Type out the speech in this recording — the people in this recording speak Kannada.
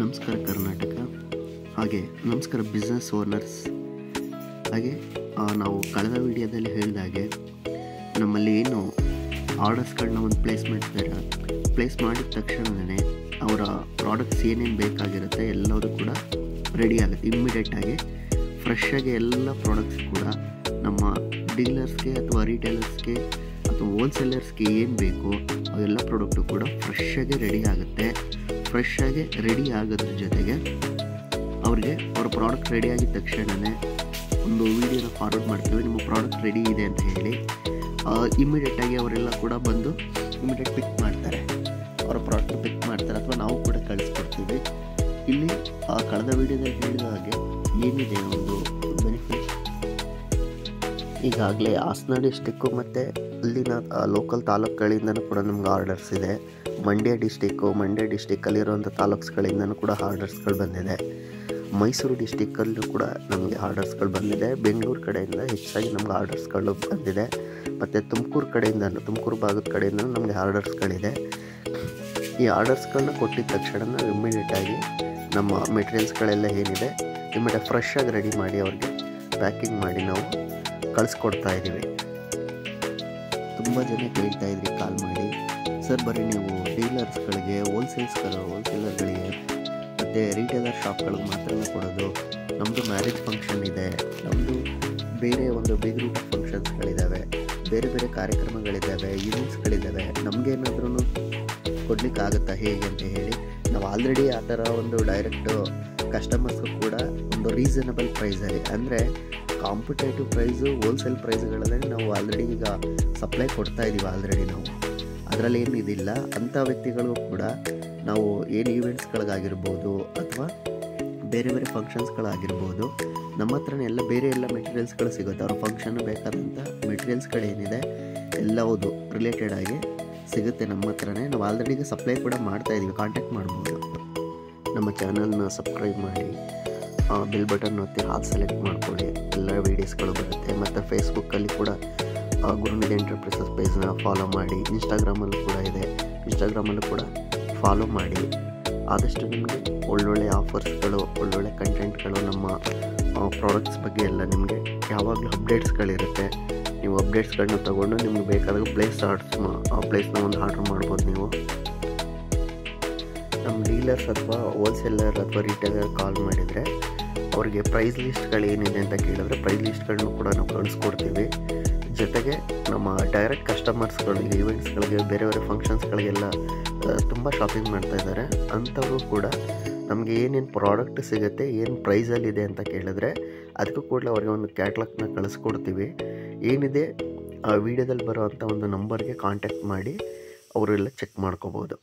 ನಮಸ್ಕಾರ ಕರ್ನಾಟಕ, ಹಾಗೆ ನಮಸ್ಕಾರ ಬಿಸ್ನೆಸ್ ಓನರ್ಸ್. ಹಾಗೆ ನಾವು ಕಳೆದ ವಿಡಿಯೋದಲ್ಲಿ ಹೇಳಿದಾಗೆ ನಮ್ಮಲ್ಲಿ ಏನು ಆರ್ಡರ್ಸ್ಗಳನ್ನ ಒಂದು ಪ್ಲೇಸ್ ಮಾಡಿದ ತಕ್ಷಣವೇ ಅವರ ಪ್ರಾಡಕ್ಟ್ಸ್ ಏನೇನು ಬೇಕಾಗಿರುತ್ತೆ ಎಲ್ಲವೂ ಕೂಡ ರೆಡಿ ಆಗುತ್ತೆ. ಇಮ್ಮಿಡಿಯೇಟಾಗಿ ಫ್ರೆಶ್ಶಾಗಿ ಎಲ್ಲ ಪ್ರಾಡಕ್ಟ್ಸ್ ಕೂಡ ನಮ್ಮ ಡೀಲರ್ಸ್ಗೆ ಅಥವಾ ರೀಟೇಲರ್ಸ್ಗೆ ಅಥವಾ ಹೋಲ್ಸೇಲರ್ಸ್ಗೆ ಏನು ಬೇಕು ಅವೆಲ್ಲ ಪ್ರಾಡಕ್ಟು ಕೂಡ ಫ್ರೆಶ್ಶಾಗಿ ರೆಡಿ ಆಗುತ್ತೆ. ಫ್ರೆಶ್ಶಾಗಿ ರೆಡಿ ಆಗೋದ್ರ ಜೊತೆಗೆ ಅವ್ರಿಗೆ ಅವ್ರ ಪ್ರಾಡಕ್ಟ್ ರೆಡಿ ಆಗಿದ ತಕ್ಷಣವೇ ಒಂದು ವೀಡಿಯೋನ ಫಾರ್ವರ್ಡ್ ಮಾಡ್ತೀವಿ, ನಿಮ್ಮ ಪ್ರಾಡಕ್ಟ್ ರೆಡಿ ಇದೆ ಅಂತ ಹೇಳಿ. ಇಮ್ಮಿಡಿಯೇಟಾಗಿ ಅವರೆಲ್ಲ ಕೂಡ ಬಂದು ಇಮ್ಮಿಡಿಯೇಟ್ ಪಿಕ್ ಮಾಡ್ತಾರೆ, ಅವರ ಪ್ರಾಡಕ್ಟ್ ಪಿಕ್ ಮಾಡ್ತಾರೆ ಅಥವಾ ನಾವು ಕೂಡ ಕಳಿಸ್ಕೊಡ್ತೀವಿ. ಇಲ್ಲಿ ಕಳೆದ ವೀಡಿಯೋದಲ್ಲಿ ಹೇಳಿದ ಹಾಗೆ ಏನಿದೆ ಒಂದು ಬೆನಿಫಿಟ್, ಈಗಾಗಲೇ ಹಾಸನ ಡಿಸ್ಟಿಕ್ಕು ಮತ್ತು ಅಲ್ಲಿನ ಲೋಕಲ್ ತಾಲೂಕುಗಳಿಂದನೂ ಕೂಡ ನಮ್ಗೆ ಆರ್ಡರ್ಸ್ ಇದೆ. ಮಂಡ್ಯ ಡಿಸ್ಟಿಕ್ಕಲ್ಲಿರುವಂಥ ತಾಲೂಕ್ಸ್ಗಳಿಂದನೂ ಕೂಡ ಆರ್ಡರ್ಸ್ಗಳು ಬಂದಿದೆ. ಮೈಸೂರು ಡಿಸ್ಟಿಕ್ಕಲ್ಲೂ ಕೂಡ ನಮಗೆ ಆರ್ಡರ್ಸ್ಗಳು ಬಂದಿದೆ. ಬೆಂಗಳೂರು ಕಡೆಯಿಂದ ಹೆಚ್ಚಾಗಿ ನಮ್ಗೆ ಆರ್ಡರ್ಸ್ಗಳು ಬಂದಿದೆ. ಮತ್ತು ತುಮಕೂರು ಭಾಗದ ಕಡೆಯಿಂದನೂ ನಮಗೆ ಆರ್ಡರ್ಸ್ಗಳಿದೆ. ಈ ಆರ್ಡರ್ಸ್ಗಳನ್ನ ಕೊಟ್ಟಿದ್ದ ತಕ್ಷಣ ನಾವು ಇಮ್ಮಿಡಿಯೇಟಾಗಿ ನಮ್ಮ ಮೆಟೀರಿಯಲ್ಸ್ಗಳೆಲ್ಲ ಏನಿದೆ ಇಮ್ಮಿಡಿಯೇಟ್ ಫ್ರೆಶ್ಶಾಗಿ ರೆಡಿ ಮಾಡಿ ಅವ್ರಿಗೆ ಪ್ಯಾಕಿಂಗ್ ಮಾಡಿ ನಾವು ಕಳಿಸ್ಕೊಡ್ತಾ ಇದ್ದೀವಿ. ತುಂಬ ಜನ ಕೇಳ್ತಾಯಿದ್ರಿ ಕಾಲ್ ಮಾಡಿ, ಸರ್ ಬರೀ ನೀವು ಡೀಲರ್ಸ್ಗಳಿಗೆ ಹೋಲ್ಸೇಲರ್ಗಳಿಗೆ ಮತ್ತು ರೀಟೇಲರ್ ಶಾಪ್ಗಳಿಗೆ ಮಾತ್ರ ಕೊಡೋದು, ನಮ್ಮದು ಮ್ಯಾರೇಜ್ ಫಂಕ್ಷನ್ ಇದೆ, ನಮ್ಮದು ಬೇರೆ ಒಂದು ಬಿಗ್ ಗ್ರೂಪ್ ಆಫ್ ಫಂಕ್ಷನ್ಸ್ಗಳಿದ್ದಾವೆ, ಬೇರೆ ಬೇರೆ ಕಾರ್ಯಕ್ರಮಗಳಿದ್ದಾವೆ, ಈವೆಂಟ್ಸ್ಗಳಿದ್ದಾವೆ, ನಮಗೇನಾದ್ರೂ ಕೊಡಲಿಕ್ಕಾಗುತ್ತಾ ಹೇಗೆ ಅಂತ ಹೇಳಿ ನಾವು ಆಲ್ರೆಡಿ ಆ ಥರ ಒಂದು ಡೈರೆಕ್ಟು ಕಸ್ಟಮರ್ಸ್ಗೂ ಕೂಡ ಒಂದು ರೀಸನಬಲ್ ಪ್ರೈಸಲ್ಲಿ, ಅಂದರೆ ಕಾಂಪಿಟೇಟಿವ್ ಪ್ರೈಸು ಹೋಲ್ಸೇಲ್ ಪ್ರೈಸ್ಗಳಲ್ಲಿ ನಾವು ಆಲ್ರೆಡಿ ಈಗ ಸಪ್ಲೈ ಕೊಡ್ತಾ ಇದ್ದೀವಿ. ಆಲ್ರೆಡಿ ನಾವು ಅದರಲ್ಲಿ ಏನು ಇದಿಲ್ಲ. ಅಂಥ ವ್ಯಕ್ತಿಗಳಿಗೂ ಕೂಡ ನಾವು ಏನು ಈವೆಂಟ್ಸ್ಗಳಿಗಾಗಿರ್ಬೋದು ಅಥವಾ ಬೇರೆ ಬೇರೆ ಫಂಕ್ಷನ್ಸ್ಗಳಾಗಿರ್ಬೋದು, ನಮ್ಮ ಹತ್ರನೇ ಬೇರೆ ಎಲ್ಲ ಮೆಟೀರಿಯಲ್ಸ್ಗಳು ಸಿಗುತ್ತೆ. ಅವ್ರ ಫಂಕ್ಷನ್ ಬೇಕಾದಂಥ ಮೆಟೀರಿಯಲ್ಸ್ಗಳೇನಿದೆ ಎಲ್ಲವುದು ರಿಲೇಟೆಡ್ ಆಗಿ ಸಿಗುತ್ತೆ ನಮ್ಮ ಹತ್ರನೇ. ನಾವು ಆಲ್ರೆಡಿ ಈಗ ಸಪ್ಲೈ ಕೂಡ ಮಾಡ್ತಾಯಿದ್ದೀವಿ, ಕಾಂಟ್ಯಾಕ್ಟ್ ಮಾಡ್ಬೋದು. ನಮ್ಮ ಚಾನಲ್ನ ಸಬ್ಸ್ಕ್ರೈಬ್ ಮಾಡಿ, ಬೆಲ್ ಬಟನ್ ಒತ್ತಿ ಹಾಲ್ ಸೆಲೆಕ್ಟ್ ಮಾಡ್ಕೊಳ್ಳಿ, ಎಲ್ಲ ವೀಡಿಯೋಸ್ಗಳು ಬರುತ್ತೆ. ಮತ್ತು ಫೇಸ್ಬುಕ್ಕಲ್ಲಿ ಕೂಡ ಗುರುನಿಧಿ ಎಂಟರ್ಪ್ರೈಸಸ್ ಪೇಜ್ನ ಫಾಲೋ ಮಾಡಿ, ಇನ್ಸ್ಟಾಗ್ರಾಮಲ್ಲೂ ಕೂಡ ಇದೆ, ಇನ್ಸ್ಟಾಗ್ರಾಮಲ್ಲೂ ಕೂಡ ಫಾಲೋ ಮಾಡಿ. ಆದಷ್ಟು ನಿಮಗೆ ಒಳ್ಳೊಳ್ಳೆ ಆಫರ್ಸ್ಗಳು, ಒಳ್ಳೊಳ್ಳೆ ಕಂಟೆಂಟ್ಗಳು, ನಮ್ಮ ಪ್ರಾಡಕ್ಟ್ಸ್ ಬಗ್ಗೆ ಎಲ್ಲ ನಿಮಗೆ ಯಾವಾಗಲೂ ಅಪ್ಡೇಟ್ಸ್ಗಳಿರುತ್ತೆ. ನೀವು ಅಪ್ಡೇಟ್ಸ್ಗಳನ್ನ ತೊಗೊಂಡು ನಿಮ್ಗೆ ಬೇಕಾದಾಗ ಪ್ಲೇಸ್ನ ಒಂದು ಆರ್ಡ್ರ್ ಮಾಡ್ಬೋದು. ನೀವು ನಮ್ಮ ಡೀಲರ್ಸ್ ಅಥವಾ ಹೋಲ್ಸೇಲರ್ ಅಥವಾ ರಿಟೇಲರ್ ಕಾಲ್ ಮಾಡಿದರೆ ಅವ್ರಿಗೆ ಪ್ರೈಸ್ ಲಿಸ್ಟ್ಗಳು ಏನಿದೆ ಅಂತ ಕೇಳಿದ್ರೆ ಪ್ರೈಸ್ ಲಿಸ್ಟ್ಗಳನ್ನೂ ಕೂಡ ನಾವು ಕಳಿಸ್ಕೊಡ್ತೀವಿ. ಜೊತೆಗೆ ನಮ್ಮ ಡೈರೆಕ್ಟ್ ಕಸ್ಟಮರ್ಸ್ಗಳಿಗೆ, ಈವೆಂಟ್ಸ್ಗಳಿಗೆ, ಬೇರೆ ಬೇರೆ ಫಂಕ್ಷನ್ಸ್ಗಳಿಗೆಲ್ಲ ತುಂಬ ಶಾಪಿಂಗ್ ಮಾಡ್ತಾಯಿದ್ದಾರೆ. ಅಂಥವರು ಕೂಡ ನಮಗೆ ಏನೇನು ಪ್ರಾಡಕ್ಟ್ ಸಿಗುತ್ತೆ, ಏನು ಪ್ರೈಸಲ್ಲಿದೆ ಅಂತ ಕೇಳಿದ್ರೆ ಅದಕ್ಕೂ ಕೂಡ ಅವ್ರಿಗೆ ಒಂದು ಕ್ಯಾಟ್ಲಾಗ್ನ ಕಳಿಸ್ಕೊಡ್ತೀವಿ. ಏನಿದೆ ಆ ವಿಡಿಯೋದಲ್ಲಿ ಬರೋವಂಥ ಒಂದು ನಂಬರ್ಗೆ ಕಾಂಟ್ಯಾಕ್ಟ್ ಮಾಡಿ ಅವರೆಲ್ಲ ಚೆಕ್ ಮಾಡ್ಕೋಬೋದು.